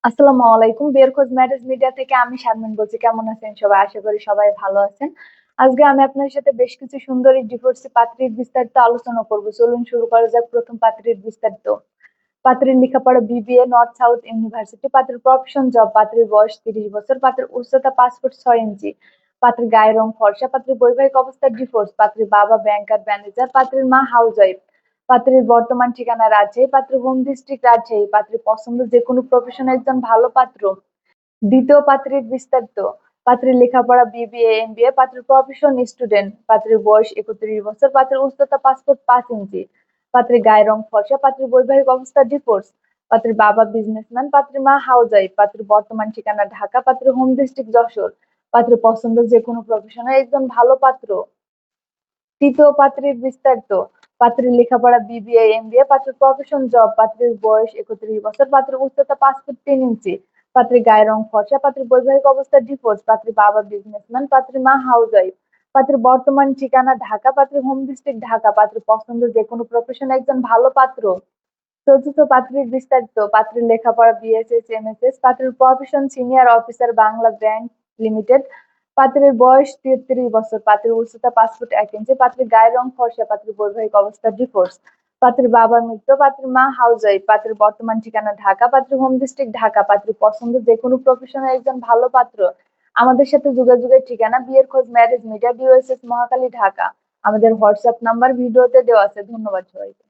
আসসালামু আলাইকুম। বিয়ের খোঁজ ম্যারেজ মিডিয়া থেকে আমি শারমিন বলছি। কেমন আছেন সবাই? আশা করি সবাই ভালো আছেন। আজকে আমি আপনার সাথে বেশ কিছু সুন্দরী ডিভোর্সি পাত্রীর বিস্তারিত আলোচনা করব। চলুন শুরু করা যাক প্রথম পাত্রীর বিস্তারিত। পাত্রীর লেখাপড়া বিবিএ নর্থ সাউথ ইউনিভার্সিটি। পাত্রীর প্রফেশন জব। পাত্রীর বয়স 30 বছর। পাত্রীর উচ্চতা 5 ফুট 6 ইঞ্চি। পাত্রীর গায়ের রং ফর্সা। পাত্রীর বৈবাহিক অবস্থা ডিভোর্স। পাত্রীর বাবা ব্যাংকার ম্যানেজার। পাত্রীর মা হাউসওয়াইফ। পাত্রীর বর্তমান ঠিকানা রাজশাহী। পাত্রীর হোম ডিস্ট্রিক্ট রাজশাহী। পাত্রীর পছন্দ যে কোনো প্রফেশনে একজন ভালো পাত্র। দ্বিতীয় পাত্রীর বিস্তারিত। পাত্রীর লেখাপড়া বিবিএ এমবিএ। পাত্রীর প্রফেশন স্টুডেন্ট। পাত্রীর বয়স 31 বছর। পাত্রীর উচ্চতা 5 ফুট 5 ইঞ্চি। পাত্রীর গায়ের রং ফর্সা। পাত্রীর বৈবাহিক অবস্থা ডিভোর্স। পাত্রীর বাবা বিজনেসম্যান। পাত্রীর মা হাউসওয়াইফ। পাত্রীর বর্তমান ঠিকানা ঢাকা। পাত্রীর হোম ডিস্ট্রিক্ট যশোর। পাত্রীর পছন্দ যে কোনো প্রফেশনে একজন ভালো পাত্র। তৃতীয় পাত্রীর বিস্তারিত। পাত্রীর লেখাপড়া বিবিএ এমবিএ। পাত্রীর প্রফেশন জব। পাত্রীর বয়স 31 বছর। পাত্রীর উচ্চতা 5 ফুট 3 ইঞ্চি। পাত্রীর গায়ের রং ফর্সা। পাত্রীর বৈবাহিক অবস্থা ডিভোর্স। পাত্রীর বাবা বিজনেসম্যান। পাত্রীর মা হাউসওয়াইফ। পাত্রীর বর্তমান ঠিকানা ঢাকা। পাত্রীর হোম ডিস্ট্রিক্ট ঢাকা। পাত্রীর পছন্দ যে কোনো প্রফেশনে একজন ভালো পাত্র। চতুর্থ পাত্রীর বিস্তারিত। পাত্রীর লেখাপড়া বিএসএস এমএসএস। পাত্রীর profession senior officer Bangla bank limited. পাত্রীর বয়স 33 বছর। পাত্রীর উচ্চতা 5 ফুট 1 ইঞ্চি। পাত্রীর গায়ের রং ফর্সা। পাত্রীর বৈবাহিক অবস্থা ডিভোর্স। পাত্রীর বাবা মৃত। পাত্রীর মা হাউসওয়াইফ। পাত্রীর বর্তমান ঠিকানা ঢাকা। পাত্রীর হোম ডিস্ট্রিক্ট ঢাকা। পাত্রীর পছন্দ যে কোনো প্রফেশনে একজন ভালো পাত্র। আমাদের সাথে যোগাযোগের ঠিকানা বিয়ের খোঁজ ম্যারেজ মিডিয়া, ডিওএসএস মহাখালী, ঢাকা। আমাদের হোয়াটসঅ্যাপ নাম্বার ভিডিওতে দেওয়া আছে। ধন্যবাদ সবাইকে।